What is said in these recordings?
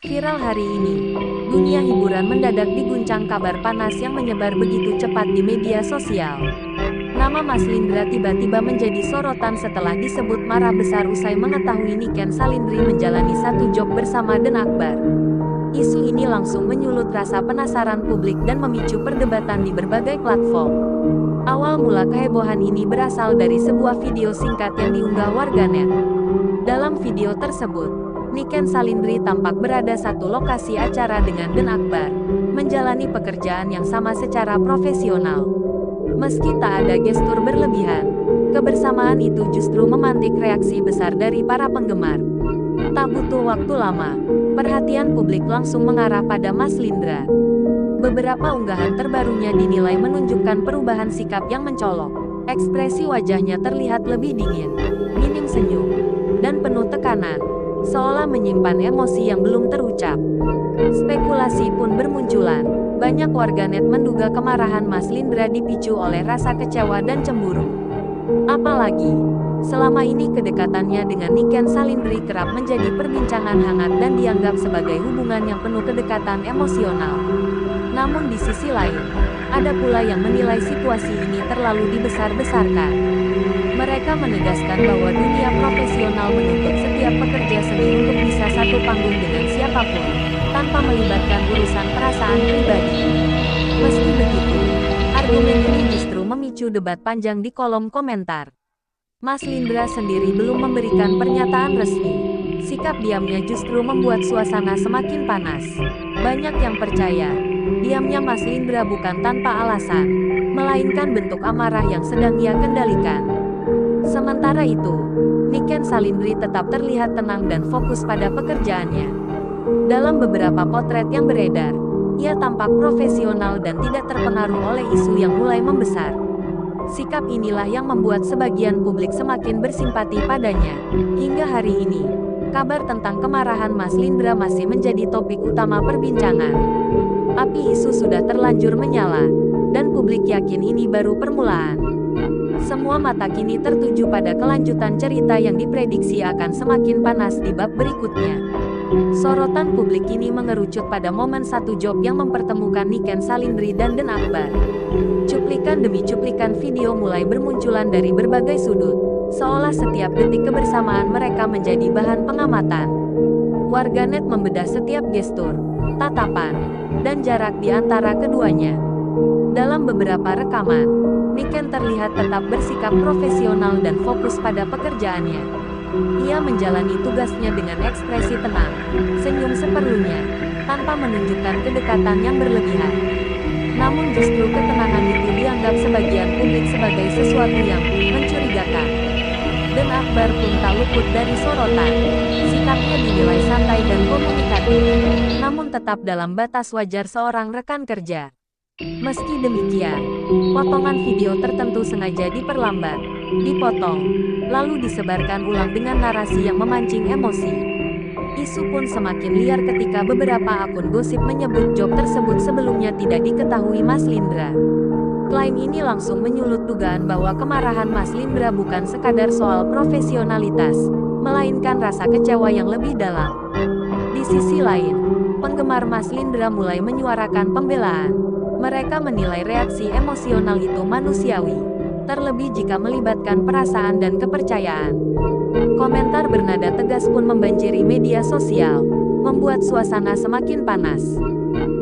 Viral hari ini, dunia hiburan mendadak diguncang kabar panas yang menyebar begitu cepat di media sosial. Nama Mas Lindra tiba-tiba menjadi sorotan setelah disebut marah besar usai mengetahui Niken Salindri menjalani satu job bersama Den Akbar. Isu ini langsung menyulut rasa penasaran publik dan memicu perdebatan di berbagai platform. Awal mula kehebohan ini berasal dari sebuah video singkat yang diunggah warganet. Dalam video tersebut, Niken Salindri tampak berada satu lokasi acara dengan Den Akbar, menjalani pekerjaan yang sama secara profesional. Meski tak ada gestur berlebihan, kebersamaan itu justru memantik reaksi besar dari para penggemar. Tak butuh waktu lama, perhatian publik langsung mengarah pada Mas Lindra. Beberapa unggahan terbarunya dinilai menunjukkan perubahan sikap yang mencolok. Ekspresi wajahnya terlihat lebih dingin, minim senyum, dan penuh tekanan, seolah menyimpan emosi yang belum terucap. Spekulasi pun bermunculan. Banyak warganet menduga kemarahan Mas Lindra dipicu oleh rasa kecewa dan cemburu. Apalagi, selama ini kedekatannya dengan Niken Salindri kerap menjadi perbincangan hangat dan dianggap sebagai hubungan yang penuh kedekatan emosional. Namun di sisi lain, ada pula yang menilai situasi ini terlalu dibesar-besarkan. Mereka menegaskan bahwa dunia profesional menuntut setiap pekerja seni untuk bisa satu panggung dengan siapapun, tanpa melibatkan urusan perasaan pribadi. Meski begitu, argumen ini justru memicu debat panjang di kolom komentar. Mas Lindra sendiri belum memberikan pernyataan resmi. Sikap diamnya justru membuat suasana semakin panas. Banyak yang percaya, diamnya Mas Lindra bukan tanpa alasan, melainkan bentuk amarah yang sedang ia kendalikan. Sementara itu, Niken Salindri tetap terlihat tenang dan fokus pada pekerjaannya. Dalam beberapa potret yang beredar, ia tampak profesional dan tidak terpengaruh oleh isu yang mulai membesar. Sikap inilah yang membuat sebagian publik semakin bersimpati padanya. Hingga hari ini, kabar tentang kemarahan Mas Lindra masih menjadi topik utama perbincangan. Api isu sudah terlanjur menyala, dan publik yakin ini baru permulaan. Semua mata kini tertuju pada kelanjutan cerita yang diprediksi akan semakin panas di bab berikutnya. Sorotan publik ini mengerucut pada momen satu job yang mempertemukan Niken Salindri dan Den Akbar. Cuplikan demi cuplikan video mulai bermunculan dari berbagai sudut, seolah setiap detik kebersamaan mereka menjadi bahan pengamatan. Warganet membedah setiap gestur, tatapan, dan jarak di antara keduanya. Dalam beberapa rekaman, Niken terlihat tetap bersikap profesional dan fokus pada pekerjaannya. Ia menjalani tugasnya dengan ekspresi tenang, senyum seperlunya, tanpa menunjukkan kedekatan yang berlebihan. Namun justru ketenangan itu dianggap sebagian publik sebagai sesuatu yang mencurigakan. Den Akbar pun tak luput dari sorotan. Sikapnya dinilai santai dan komunikatif, namun tetap dalam batas wajar seorang rekan kerja. Meski demikian, potongan video tertentu sengaja diperlambat, dipotong, lalu disebarkan ulang dengan narasi yang memancing emosi. Isu pun semakin liar ketika beberapa akun gosip menyebut job tersebut sebelumnya tidak diketahui Mas Lindra. Klaim ini langsung menyulut dugaan bahwa kemarahan Mas Lindra bukan sekadar soal profesionalitas, melainkan rasa kecewa yang lebih dalam. Di sisi lain, penggemar Mas Lindra mulai menyuarakan pembelaan. Mereka menilai reaksi emosional itu manusiawi, terlebih jika melibatkan perasaan dan kepercayaan. Komentar bernada tegas pun membanjiri media sosial, membuat suasana semakin panas.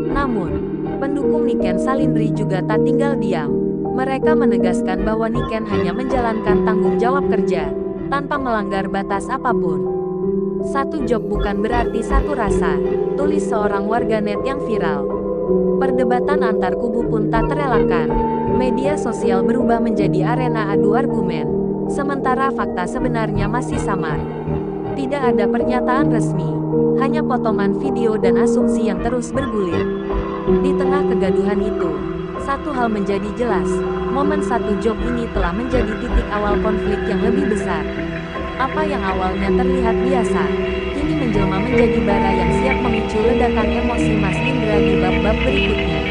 Namun, pendukung Niken Salindri juga tak tinggal diam. Mereka menegaskan bahwa Niken hanya menjalankan tanggung jawab kerja, tanpa melanggar batas apapun. Satu job bukan berarti satu rasa, tulis seorang warganet yang viral. Perdebatan antar kubu pun tak terelakkan. Media sosial berubah menjadi arena adu argumen, sementara fakta sebenarnya masih samar. Tidak ada pernyataan resmi, hanya potongan video dan asumsi yang terus bergulir. Di tengah kegaduhan itu, satu hal menjadi jelas, momen satu job ini telah menjadi titik awal konflik yang lebih besar. Apa yang awalnya terlihat biasa, kini menjelma menjadi bara yang siap memicu ledakan emosi Mas Lindra di bab-bab berikutnya.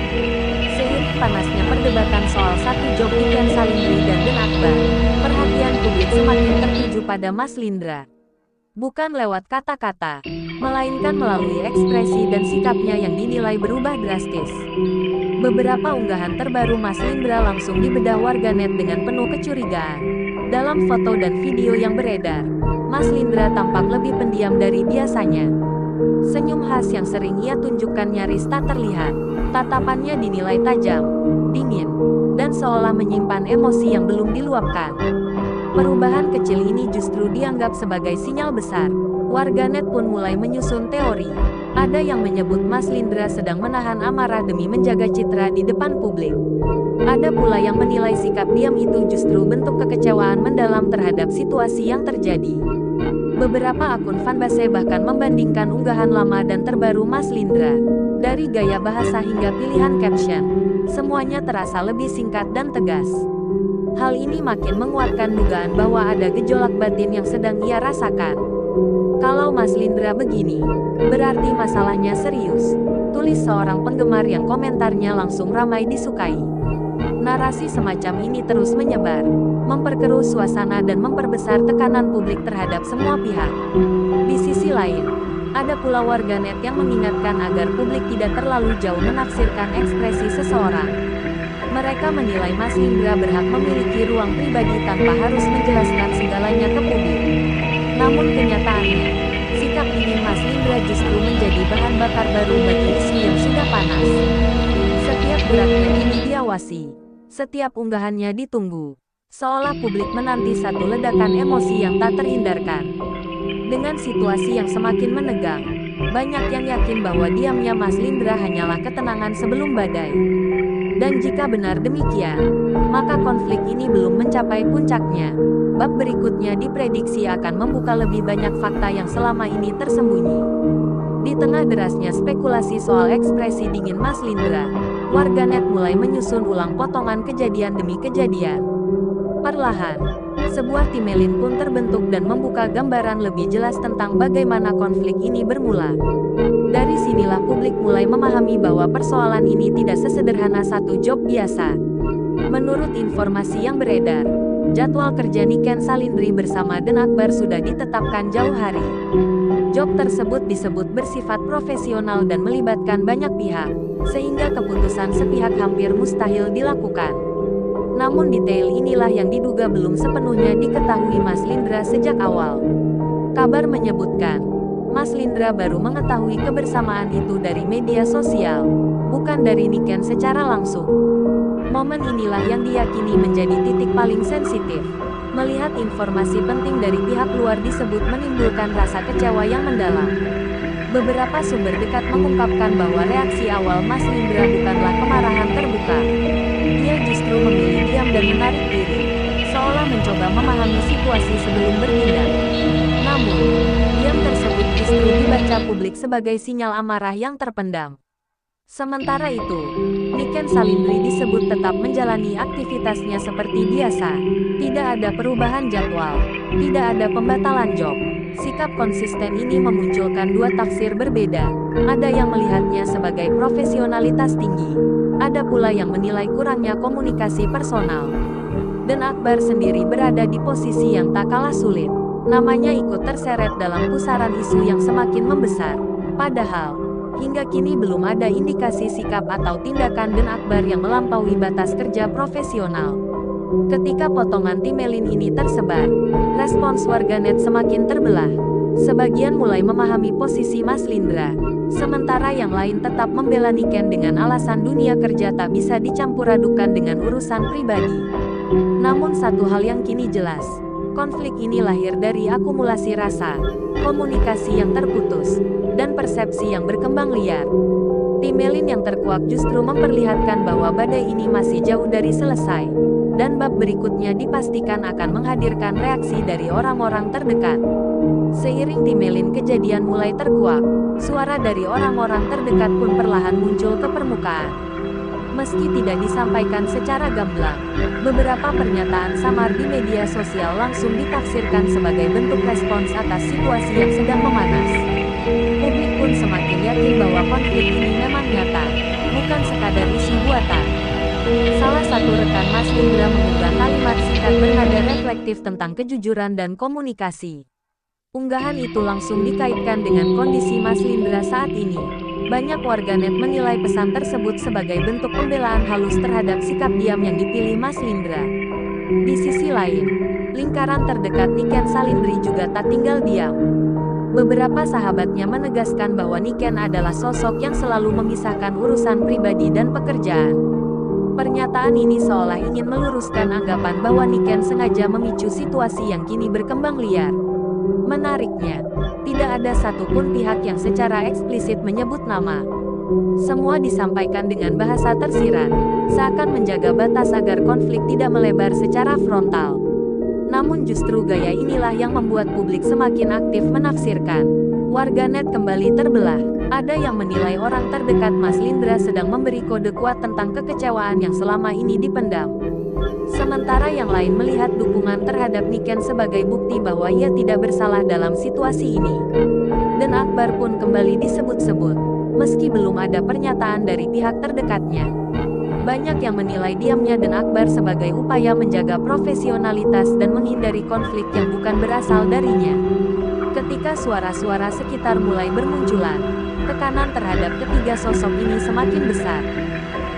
Seiring panasnya perdebatan soal satu job Niken Salindri dan Den Akbar, perhatian publik semakin tertuju pada Mas Lindra. Bukan lewat kata-kata, melainkan melalui ekspresi dan sikapnya yang dinilai berubah drastis. Beberapa unggahan terbaru Mas Lindra langsung dibedah warganet dengan penuh kecurigaan. Dalam foto dan video yang beredar, Mas Lindra tampak lebih pendiam dari biasanya. Senyum khas yang sering ia tunjukkan nyaris tak terlihat. Tatapannya dinilai tajam, dingin, dan seolah menyimpan emosi yang belum diluapkan. Perubahan kecil ini justru dianggap sebagai sinyal besar. Warganet pun mulai menyusun teori. Ada yang menyebut Mas Lindra sedang menahan amarah demi menjaga citra di depan publik. Ada pula yang menilai sikap diam itu justru bentuk kekecewaan mendalam terhadap situasi yang terjadi. Beberapa akun fanbase bahkan membandingkan unggahan lama dan terbaru Mas Lindra. Dari gaya bahasa hingga pilihan caption, semuanya terasa lebih singkat dan tegas. Hal ini makin menguatkan dugaan bahwa ada gejolak batin yang sedang ia rasakan. Kalau Mas Lindra begini, berarti masalahnya serius, tulis seorang penggemar yang komentarnya langsung ramai disukai. Narasi semacam ini terus menyebar, memperkeruh suasana dan memperbesar tekanan publik terhadap semua pihak. Di sisi lain, ada pula warganet yang mengingatkan agar publik tidak terlalu jauh menafsirkan ekspresi seseorang. Mereka menilai Mas Lindra berhak memiliki ruang pribadi tanpa harus menjelaskan segalanya ke publik. Namun kenyataannya, sikap ini Mas Lindra justru menjadi bahan bakar baru bagi isu yang sudah panas. Setiap geraknya ini diawasi, setiap unggahannya ditunggu, seolah publik menanti satu ledakan emosi yang tak terhindarkan. Dengan situasi yang semakin menegang, banyak yang yakin bahwa diamnya Mas Lindra hanyalah ketenangan sebelum badai. Dan jika benar demikian, maka konflik ini belum mencapai puncaknya. Bab berikutnya diprediksi akan membuka lebih banyak fakta yang selama ini tersembunyi. Di tengah derasnya spekulasi soal ekspresi dingin Mas Lindra, warganet mulai menyusun ulang potongan kejadian demi kejadian. Perlahan, sebuah timeline pun terbentuk dan membuka gambaran lebih jelas tentang bagaimana konflik ini bermula. Dari sinilah publik mulai memahami bahwa persoalan ini tidak sesederhana satu job biasa. Menurut informasi yang beredar, jadwal kerja Niken Salindri bersama Den Akbar sudah ditetapkan jauh hari. Job tersebut disebut bersifat profesional dan melibatkan banyak pihak, sehingga keputusan sepihak hampir mustahil dilakukan. Namun detail inilah yang diduga belum sepenuhnya diketahui Mas Lindra sejak awal. Kabar menyebutkan, Mas Lindra baru mengetahui kebersamaan itu dari media sosial, bukan dari Niken secara langsung. Momen inilah yang diyakini menjadi titik paling sensitif. Melihat informasi penting dari pihak luar disebut menimbulkan rasa kecewa yang mendalam. Beberapa sumber dekat mengungkapkan bahwa reaksi awal Mas Lindra bukanlah kemarahan terbuka. Ia justru memilih diam dan menarik diri, seolah mencoba memahami situasi sebelum bertindak. Namun, diam tersebut justru dibaca publik sebagai sinyal amarah yang terpendam. Sementara itu, Niken Salindri disebut tetap menjalani aktivitasnya seperti biasa. Tidak ada perubahan jadwal, tidak ada pembatalan job. Sikap konsisten ini memunculkan dua tafsir berbeda. Ada yang melihatnya sebagai profesionalitas tinggi, ada pula yang menilai kurangnya komunikasi personal. Den Akbar sendiri berada di posisi yang tak kalah sulit. Namanya ikut terseret dalam pusaran isu yang semakin membesar. Padahal, hingga kini belum ada indikasi sikap atau tindakan Den Akbar yang melampaui batas kerja profesional. Ketika potongan timeline ini tersebar, respons warganet semakin terbelah. Sebagian mulai memahami posisi Mas Lindra, sementara yang lain tetap membela Niken dengan alasan dunia kerja tak bisa dicampur adukan dengan urusan pribadi. Namun satu hal yang kini jelas, konflik ini lahir dari akumulasi rasa, komunikasi yang terputus, dan persepsi yang berkembang liar. Timeline yang terkuak justru memperlihatkan bahwa badai ini masih jauh dari selesai, dan bab berikutnya dipastikan akan menghadirkan reaksi dari orang-orang terdekat. Seiring timeline kejadian mulai terkuak, suara dari orang-orang terdekat pun perlahan muncul ke permukaan. Meski tidak disampaikan secara gamblang, beberapa pernyataan samar di media sosial langsung ditafsirkan sebagai bentuk respons atas situasi yang sedang memanas. Publik pun semakin yakin bahwa konflik ini memang nyata, bukan sekadar isu buatan. Salah satu rekan Mas Lindra mengunggah kalimat singkat bernada reflektif tentang kejujuran dan komunikasi. Unggahan itu langsung dikaitkan dengan kondisi Mas Lindra saat ini. Banyak warganet menilai pesan tersebut sebagai bentuk pembelaan halus terhadap sikap diam yang dipilih Mas Lindra. Di sisi lain, lingkaran terdekat Niken Salindri juga tak tinggal diam. Beberapa sahabatnya menegaskan bahwa Niken adalah sosok yang selalu memisahkan urusan pribadi dan pekerjaan. Pernyataan ini seolah ingin meluruskan anggapan bahwa Niken sengaja memicu situasi yang kini berkembang liar. Menariknya, tidak ada satupun pihak yang secara eksplisit menyebut nama. Semua disampaikan dengan bahasa tersirat, seakan menjaga batas agar konflik tidak melebar secara frontal. Namun justru gaya inilah yang membuat publik semakin aktif menafsirkan. Warganet kembali terbelah. Ada yang menilai orang terdekat Mas Lindra sedang memberi kode kuat tentang kekecewaan yang selama ini dipendam. Sementara yang lain melihat dukungan terhadap Niken sebagai bukti bahwa ia tidak bersalah dalam situasi ini. Dan Akbar pun kembali disebut-sebut, meski belum ada pernyataan dari pihak terdekatnya. Banyak yang menilai diamnya Dan Akbar sebagai upaya menjaga profesionalitas dan menghindari konflik yang bukan berasal darinya. Ketika suara-suara sekitar mulai bermunculan, tekanan terhadap ketiga sosok ini semakin besar.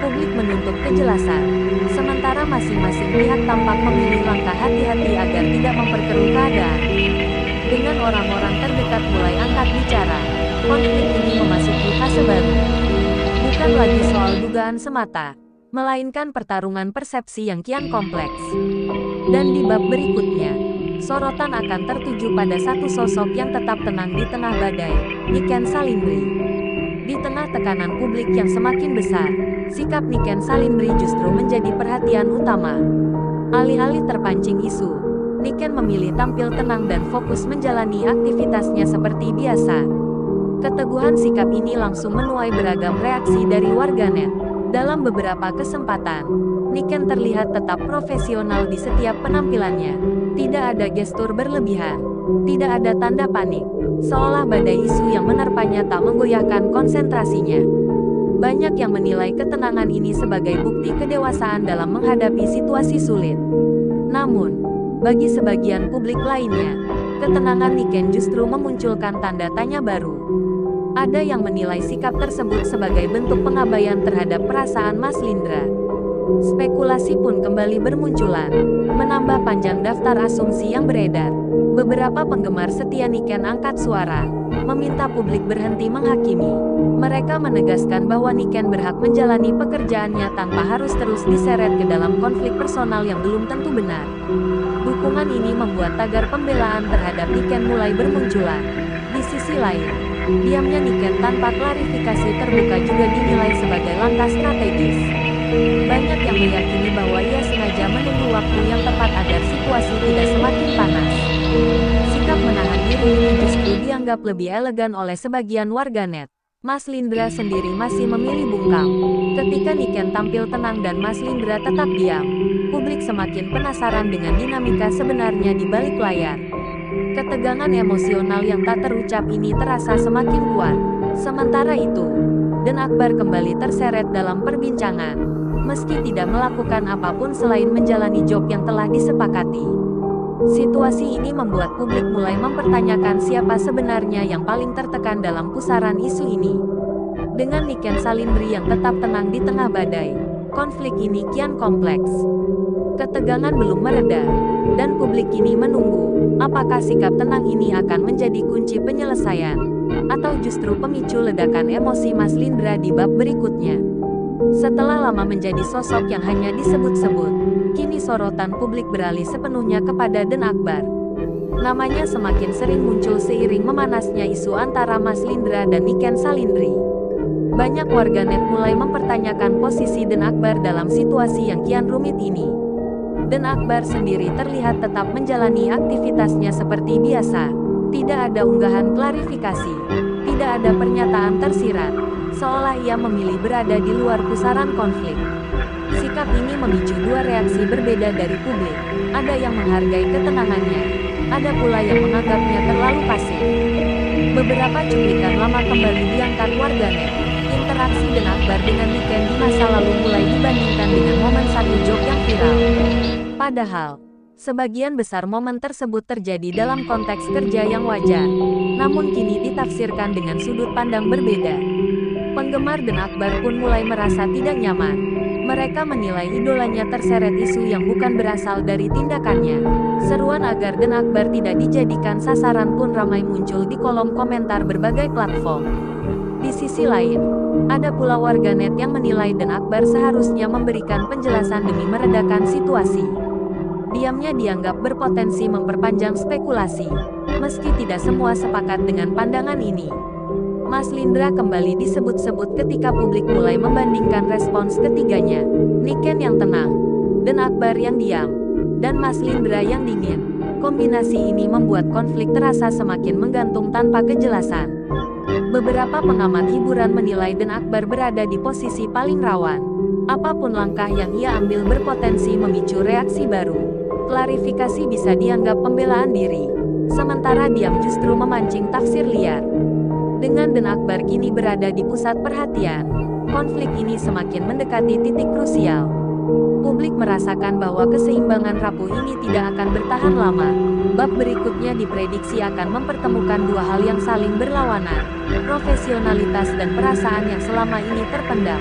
Publik menuntut kejelasan, sementara masing-masing pihak tampak memilih langkah hati-hati agar tidak memperkeruh keadaan. Dengan orang-orang terdekat mulai angkat bicara, konflik ini memasuki fase baru. Bukan lagi soal dugaan semata, melainkan pertarungan persepsi yang kian kompleks. Dan di bab berikutnya, sorotan akan tertuju pada satu sosok yang tetap tenang di tengah badai, Niken Salindri. Di tengah tekanan publik yang semakin besar, sikap Niken Salindri justru menjadi perhatian utama. Alih-alih terpancing isu, Niken memilih tampil tenang dan fokus menjalani aktivitasnya seperti biasa. Keteguhan sikap ini langsung menuai beragam reaksi dari warganet. Dalam beberapa kesempatan, Niken terlihat tetap profesional di setiap penampilannya. Tidak ada gestur berlebihan, tidak ada tanda panik, seolah badai isu yang menerpanya tak menggoyahkan konsentrasinya. Banyak yang menilai ketenangan ini sebagai bukti kedewasaan dalam menghadapi situasi sulit. Namun, bagi sebagian publik lainnya, ketenangan Niken justru memunculkan tanda tanya baru. Ada yang menilai sikap tersebut sebagai bentuk pengabaian terhadap perasaan Mas Lindra. Spekulasi pun kembali bermunculan, menambah panjang daftar asumsi yang beredar. Beberapa penggemar setia Niken angkat suara, meminta publik berhenti menghakimi. Mereka menegaskan bahwa Niken berhak menjalani pekerjaannya tanpa harus terus diseret ke dalam konflik personal yang belum tentu benar. Dukungan ini membuat tagar pembelaan terhadap Niken mulai bermunculan. Di sisi lain, diamnya Niken tanpa klarifikasi terbuka juga dinilai sebagai langkah strategis. Banyak yang meyakini bahwa ia sengaja menunggu waktu yang tepat agar situasi tidak semakin panas. Sikap menahan diri ini justru dianggap lebih elegan oleh sebagian warganet. Mas Lindra sendiri masih memilih bungkam. Ketika Niken tampil tenang dan Mas Lindra tetap diam, publik semakin penasaran dengan dinamika sebenarnya di balik layar. Ketegangan emosional yang tak terucap ini terasa semakin kuat. Sementara itu, Dan Akbar kembali terseret dalam perbincangan, meski tidak melakukan apapun selain menjalani job yang telah disepakati. Situasi ini membuat publik mulai mempertanyakan siapa sebenarnya yang paling tertekan dalam pusaran isu ini. Dengan Niken Salindri yang tetap tenang di tengah badai, konflik ini kian kompleks. Ketegangan belum mereda, dan publik kini menunggu, apakah sikap tenang ini akan menjadi kunci penyelesaian, atau justru pemicu ledakan emosi Mas Lindra di bab berikutnya. Setelah lama menjadi sosok yang hanya disebut-sebut, kini sorotan publik beralih sepenuhnya kepada Dan Akbar. Namanya semakin sering muncul seiring memanasnya isu antara Mas Lindra dan Niken Salindri. Banyak warganet mulai mempertanyakan posisi Dan Akbar dalam situasi yang kian rumit ini. Dan Akbar sendiri terlihat tetap menjalani aktivitasnya seperti biasa. Tidak ada unggahan klarifikasi, tidak ada pernyataan tersirat, seolah ia memilih berada di luar pusaran konflik. Sikap ini memicu dua reaksi berbeda dari publik. Ada yang menghargai ketenangannya, ada pula yang menganggapnya terlalu pasif. Beberapa cuplikan lama kembali diangkat warganet. Interaksi Dan Akbar dengan Niken di masa lalu mulai dibandingkan dengan momen satu joke yang viral. Padahal, Sebagian besar momen tersebut terjadi dalam konteks kerja yang wajar, namun kini ditafsirkan dengan sudut pandang berbeda. Penggemar Den Akbar pun mulai merasa tidak nyaman. Mereka menilai idolanya terseret isu yang bukan berasal dari tindakannya. Seruan agar Den Akbar tidak dijadikan sasaran pun ramai muncul di kolom komentar berbagai platform. Di sisi lain, ada pula warganet yang menilai Den Akbar seharusnya memberikan penjelasan demi meredakan situasi. Diamnya dianggap berpotensi memperpanjang spekulasi. Meski tidak semua sepakat dengan pandangan ini, Mas Lindra kembali disebut-sebut ketika publik mulai membandingkan respons ketiganya. Niken yang tenang, Den Akbar yang diam, dan Mas Lindra yang dingin. Kombinasi ini membuat konflik terasa semakin menggantung tanpa kejelasan. Beberapa pengamat hiburan menilai Den Akbar berada di posisi paling rawan. Apapun langkah yang ia ambil berpotensi memicu reaksi baru. Klarifikasi bisa dianggap pembelaan diri, sementara diam justru memancing tafsir liar. Dengan Den Akbar kini berada di pusat perhatian, konflik ini semakin mendekati titik krusial. Publik merasakan bahwa keseimbangan rapuh ini tidak akan bertahan lama. Bab berikutnya diprediksi akan mempertemukan dua hal yang saling berlawanan, profesionalitas dan perasaan yang selama ini terpendam.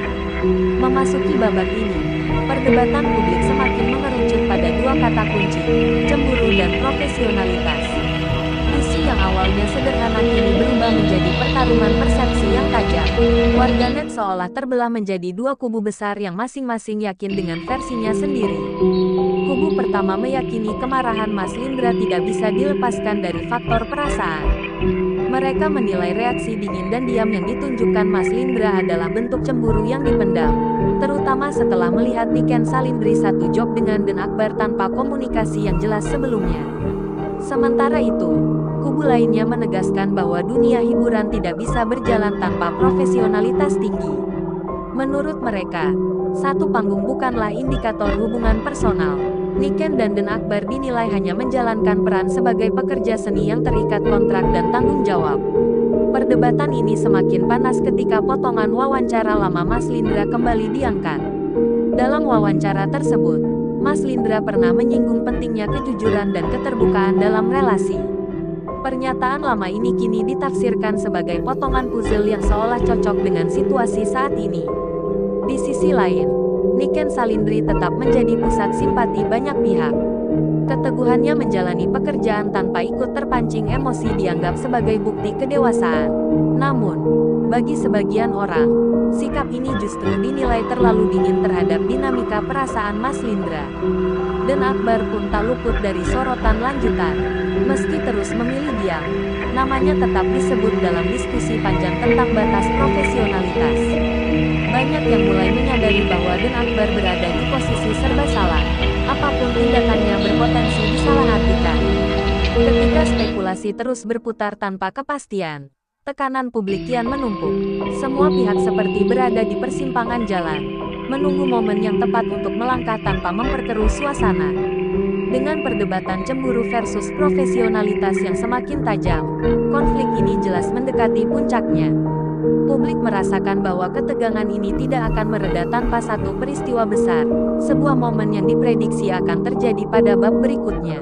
Memasuki babak ini, perdebatan publik semakin mengerucut pada dua kata kunci, cemburu dan profesionalitas. Isu yang awalnya sederhana kini berubah menjadi pertarungan persepsi yang tajam. Warganet seolah terbelah menjadi dua kubu besar yang masing-masing yakin dengan versinya sendiri. Kubu pertama meyakini kemarahan Mas Lindra tidak bisa dilepaskan dari faktor perasaan. Mereka menilai reaksi dingin dan diam yang ditunjukkan Mas Lindra adalah bentuk cemburu yang dipendam, terutama setelah melihat Niken Salindri satu job dengan Den Akbar tanpa komunikasi yang jelas sebelumnya. Sementara itu, kubu lainnya menegaskan bahwa dunia hiburan tidak bisa berjalan tanpa profesionalitas tinggi. Menurut mereka, satu panggung bukanlah indikator hubungan personal. Niken dan Den Akbar dinilai hanya menjalankan peran sebagai pekerja seni yang terikat kontrak dan tanggung jawab. Perdebatan ini semakin panas ketika potongan wawancara lama Mas Lindra kembali diangkat. Dalam wawancara tersebut, Mas Lindra pernah menyinggung pentingnya kejujuran dan keterbukaan dalam relasi. Pernyataan lama ini kini ditafsirkan sebagai potongan puzzle yang seolah cocok dengan situasi saat ini. Di sisi lain, Niken Salindri tetap menjadi pusat simpati banyak pihak. Keteguhannya menjalani pekerjaan tanpa ikut terpancing emosi dianggap sebagai bukti kedewasaan. Namun, bagi sebagian orang, sikap ini justru dinilai terlalu dingin terhadap dinamika perasaan Mas Lindra. Den Akbar pun tak luput dari sorotan lanjutan. Meski terus memilih diam, namanya tetap disebut dalam diskusi panjang tentang batas profesionalitas. Banyak yang mulai menyadari bahwa Den Akbar berada di posisi serba salah. Apapun tindakannya berpotensi disalahartikan. Ketika spekulasi terus berputar tanpa kepastian, tekanan publik kian menumpuk. Semua pihak seperti berada di persimpangan jalan, menunggu momen yang tepat untuk melangkah tanpa memperkeruh suasana. Dengan perdebatan cemburu versus profesionalitas yang semakin tajam, konflik ini jelas mendekati puncaknya. Publik merasakan bahwa ketegangan ini tidak akan mereda tanpa satu peristiwa besar, sebuah momen yang diprediksi akan terjadi pada bab berikutnya.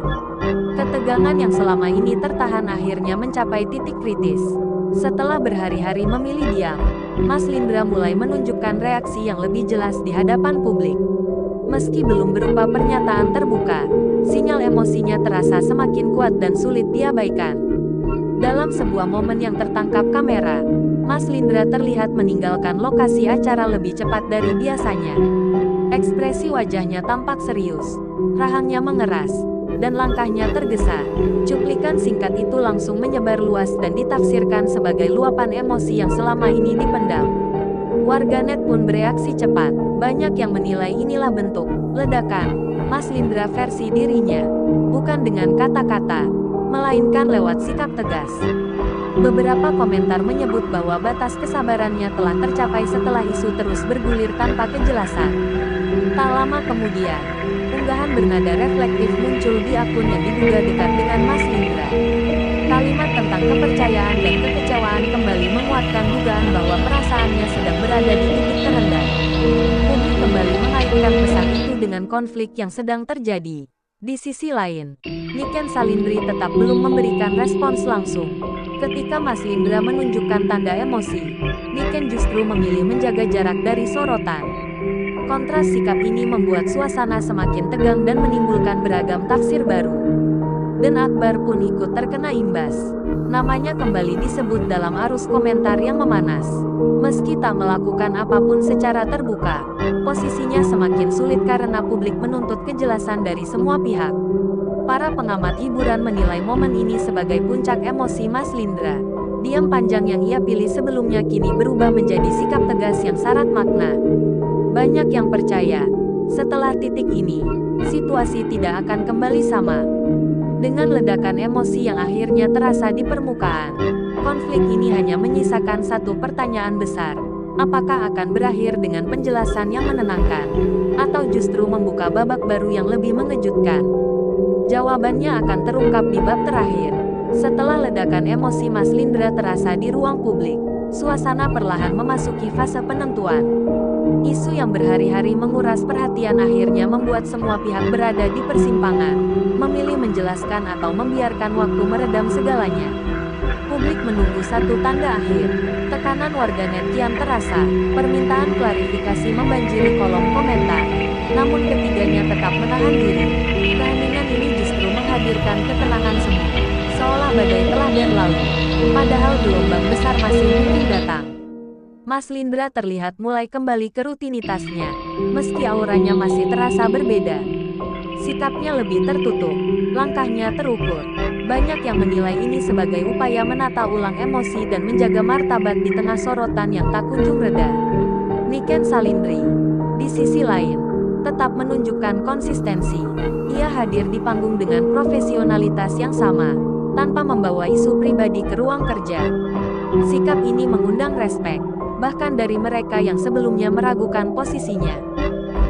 Ketegangan yang selama ini tertahan akhirnya mencapai titik kritis. Setelah berhari-hari memilih diam, Mas Lindra mulai menunjukkan reaksi yang lebih jelas di hadapan publik. Meski belum berupa pernyataan terbuka, sinyal emosinya terasa semakin kuat dan sulit diabaikan. Dalam sebuah momen yang tertangkap kamera, Mas Lindra terlihat meninggalkan lokasi acara lebih cepat dari biasanya. Ekspresi wajahnya tampak serius, rahangnya mengeras, dan langkahnya tergesa. Cuplikan singkat itu langsung menyebar luas dan ditafsirkan sebagai luapan emosi yang selama ini dipendam. Warganet pun bereaksi cepat. Banyak yang menilai inilah bentuk ledakan Mas Lindra versi dirinya, bukan dengan kata-kata, melainkan lewat sikap tegas. Beberapa komentar menyebut bahwa batas kesabarannya telah tercapai setelah isu terus bergulir tanpa kejelasan. Tak lama kemudian, unggahan bernada reflektif muncul di akun yang diduga dekat dengan Mas Lindra. Kalimat tentang kepercayaan dan kekecewaan kembali menguatkan dugaan bahwa perasaannya sedang berada di titik terendah. Publik kembali mengaitkan pesan itu dengan konflik yang sedang terjadi. Di sisi lain, Niken Salindri tetap belum memberikan respons langsung. Ketika Mas Lindra menunjukkan tanda emosi, Niken justru memilih menjaga jarak dari sorotan. Kontras sikap ini membuat suasana semakin tegang dan menimbulkan beragam tafsir baru. Dan Akbar pun ikut terkena imbas. Namanya kembali disebut dalam arus komentar yang memanas. Meski tak melakukan apapun secara terbuka, posisinya semakin sulit karena publik menuntut kejelasan dari semua pihak. Para pengamat hiburan menilai momen ini sebagai puncak emosi Mas Lindra. Diam panjang yang ia pilih sebelumnya kini berubah menjadi sikap tegas yang syarat makna. Banyak yang percaya, setelah titik ini, situasi tidak akan kembali sama. Dengan ledakan emosi yang akhirnya terasa di permukaan, konflik ini hanya menyisakan satu pertanyaan besar. Apakah akan berakhir dengan penjelasan yang menenangkan, atau justru membuka babak baru yang lebih mengejutkan? Jawabannya akan terungkap di bab terakhir. Setelah ledakan emosi Mas Lindra terasa di ruang publik, suasana perlahan memasuki fase penentuan. Isu yang berhari-hari menguras perhatian akhirnya membuat semua pihak berada di persimpangan, memilih menjelaskan atau membiarkan waktu meredam segalanya. Publik menunggu satu tanda akhir. Tekanan warganet kian terasa, permintaan klarifikasi membanjiri kolom komentar. Namun ketiganya tetap menahan diri. Keheningan ini justru menghadirkan ketenangan semu, seolah badai telah berlalu, padahal gelombang besar masih mungkin datang. Mas Lindra terlihat mulai kembali ke rutinitasnya, meski auranya masih terasa berbeda. Sikapnya lebih tertutup, langkahnya terukur. Banyak yang menilai ini sebagai upaya menata ulang emosi dan menjaga martabat di tengah sorotan yang tak kunjung reda. Niken Salindri, di sisi lain, tetap menunjukkan konsistensi. Ia hadir di panggung dengan profesionalitas yang sama, tanpa membawa isu pribadi ke ruang kerja. Sikap ini mengundang respek, bahkan dari mereka yang sebelumnya meragukan posisinya.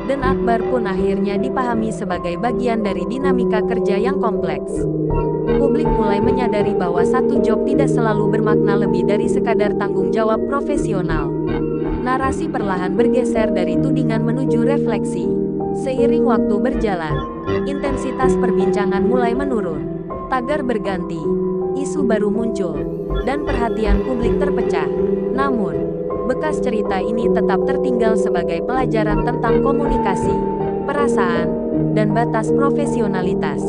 Dan Akbar pun akhirnya dipahami sebagai bagian dari dinamika kerja yang kompleks. Publik mulai menyadari bahwa satu job tidak selalu bermakna lebih dari sekadar tanggung jawab profesional. Narasi perlahan bergeser dari tudingan menuju refleksi. Seiring waktu berjalan, intensitas perbincangan mulai menurun. Tagar berganti, isu baru muncul, dan perhatian publik terpecah. Namun, bekas cerita ini tetap tertinggal sebagai pelajaran tentang komunikasi, perasaan, dan batas profesionalitas.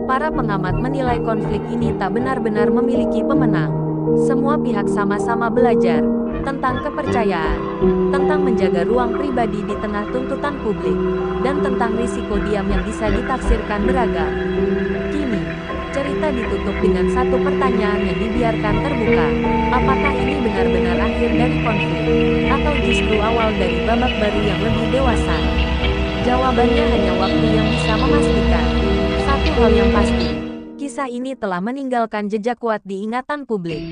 Para pengamat menilai konflik ini tak benar-benar memiliki pemenang. Semua pihak sama-sama belajar tentang kepercayaan, tentang menjaga ruang pribadi di tengah tuntutan publik, dan tentang risiko diam yang bisa ditafsirkan beragam. Kini, cerita ditutup dengan satu pertanyaan yang dibiarkan terbuka. Apakah ini benar-benar akhir dari konflik, atau justru awal dari babak baru yang lebih dewasa? Jawabannya hanya waktu yang bisa memastikan. Satu hal yang pasti, kisah ini telah meninggalkan jejak kuat di ingatan publik.